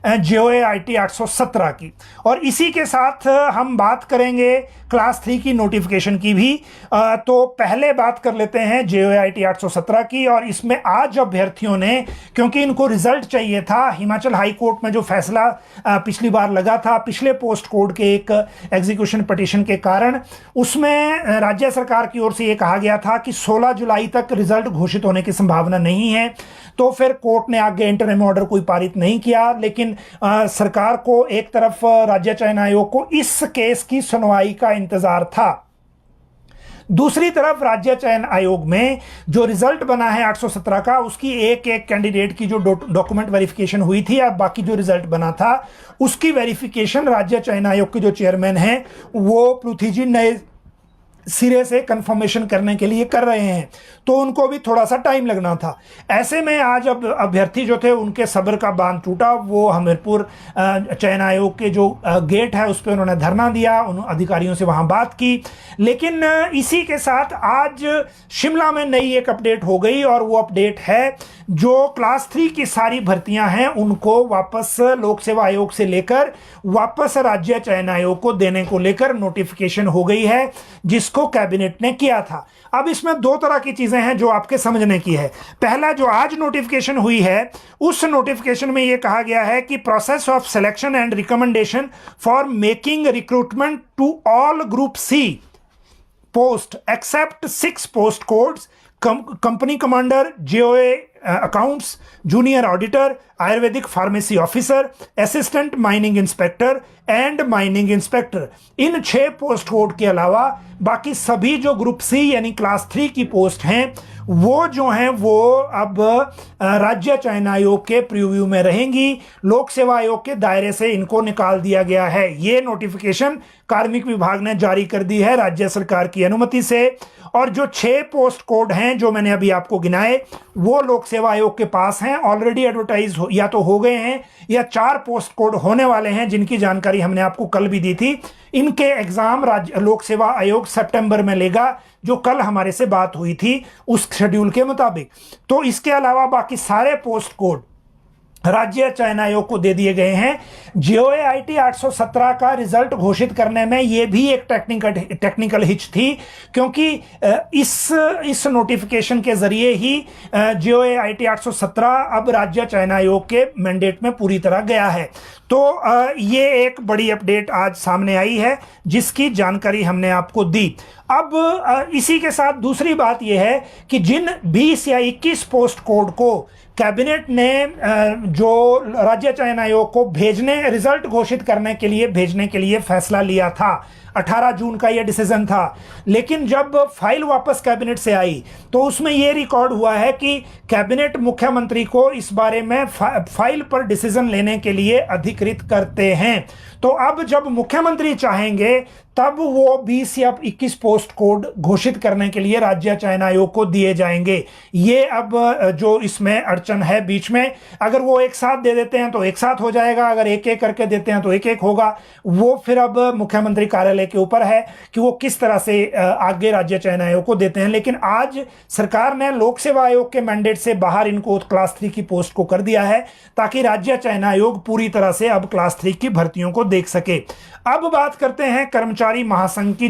JOAIT 817 की। और इसी के साथ हम बात करेंगे क्लास 3 की नोटिफिकेशन की भी। तो पहले बात कर लेते हैं JOAIT 817 की। और इसमें आज अभ्यर्थियों ने, क्योंकि इनको रिजल्ट चाहिए था, हिमाचल हाई कोर्ट में जो फैसला पिछली बार लगा था पिछले पोस्ट कोड के एक एग्जीक्यूशन पिटीशन के कारण, उसमें राज्य सरकार की ओर से यह कहा गया था कि 16 जुलाई तक रिजल्ट घोषित होने की संभावना नहीं है। तो फिर कोर्ट ने आगे इंटरिम ऑर्डर कोई पारित नहीं किया, लेकिन सरकार को एक तरफ राज्य चयन आयोग को इस केस की सुनवाई का इंतजार था, दूसरी तरफ राज्य चयन आयोग में जो रिजल्ट बना है 817 का, उसकी एक एक कैंडिडेट की जो डॉक्यूमेंट वेरिफिकेशन हुई थी, अब बाकी जो रिजल्ट बना था उसकी वेरिफिकेशन राज्य चयन आयोग के जो चेयरमैन हैं वो पृथ्वी जी नए सिरे से कंफर्मेशन करने के लिए कर रहे हैं, तो उनको भी थोड़ा सा टाइम लगना था। ऐसे में आज अब अभ्यर्थी जो थे उनके सब्र का बांध टूटा। वो हमीरपुर चयन आयोग के जो गेट है उस पर उन्होंने धरना दिया, उन अधिकारियों से वहां बात की। लेकिन इसी के साथ आज शिमला में नई एक अपडेट हो गई, और वो अपडेट है जो क्लास 3 की सारी भर्तियां हैं उनको वापस लोक सेवा आयोग से लेकर वापस राज्य चयन आयोग को देने को लेकर नोटिफिकेशन हो गई है, जिसको कैबिनेट ने किया था। अब इसमें दो तरह की चीजें हैं जो आपके समझने की है। पहला, जो आज नोटिफिकेशन हुई है उस नोटिफिकेशन में यह कहा गया है कि process of selection and recommendation for making recruitment to all group C post except 6 post codes, company commander, JOA accounts, junior auditor, Ayurvedic pharmacy officer, assistant mining inspector and mining inspector, in 6 post code के अलावा बाकी सभी जो group C यानी class 3 की post हैं वो जो हैं वो अब राज्य चयन आयोग के प्रीव्यू में रहेंगी। लोक सेवा आयोग के दायरे से इनको निकाल दिया गया है। ये नोटिफिकेशन कार्मिक विभाग ने जारी कर दी है राज्य सरकार की अनुमति से। और जो 6 पोस्ट कोड हैं जो मैंने अभी आपको गिनाए वो लोक सेवा आयोग के पास हैं, ऑलरेडी एडवर्टाइज या तो हो गए हैं या 4 पोस्ट कोड होने वाले हैं, जिनकी जानकारी हमने आपको कल भी दी थी। इनके एग्जाम राज्य लोक सेवा आयोग सितंबर में लेगा, जो कल हमारे से बात हुई थी उस शेड्यूल के मुताबिक। तो इसके अलावा बाकी सारे पोस्ट कोड राज्य चयन आयोग को दे दिए गए हैं। JOAIT 817 का रिजल्ट घोषित करने में यह भी एक टेक्निकल हिच थी, क्योंकि इस नोटिफिकेशन के जरिए ही JOAIT 817 अब राज्य चयन आयोग के मैंडेट में पूरी तरह गया है। तो ये एक बड़ी अपडेट आज सामने आई है जिसकी जानकारी हमने आपको दी। अब इसी के साथ दूसरी बात यह है कि जिन 20 या 21 पोस्ट कोड को कैबिनेट ने जो राज्य चयन आयोग को रिजल्ट घोषित करने के लिए भेजने के लिए फैसला लिया था, 18 जून का यह डिसीजन था, लेकिन जब फाइल वापस कैबिनेट से आई तो उसमें यह रिकॉर्ड हुआ है कि कैबिनेट मुख्यमंत्री को इस बारे में फाइल पर डिसीजन लेने के लिए अधिकृत करते हैं। तो अब जब मुख्यमंत्री चाहेंगे तब वो 20 या 21 पोस्ट कोड घोषित करने के लिए राज्य चयन आयोग को दिए जाएंगे। ये अब जो इसमें अड़चन है बीच में, अगर वो एक साथ दे देते हैं तो एक साथ हो जाएगा, अगर एक एक करके देते हैं तो एक एक होगा। वो फिर अब मुख्यमंत्री कार्यालय के ऊपर है कि वो किस तरह से आगे राज्य चयन आयोग को देते हैं। लेकिन आज सरकार ने लोक सेवा आयोग के मैंडेट से बाहर इनको क्लास 3 की पोस्ट को कर दिया है, ताकि राज्य चयन आयोग पूरी तरह से अब क्लास 3 की भर्तियों को देख सके। अब बात करते हैं कर्मचारी महासंघ की।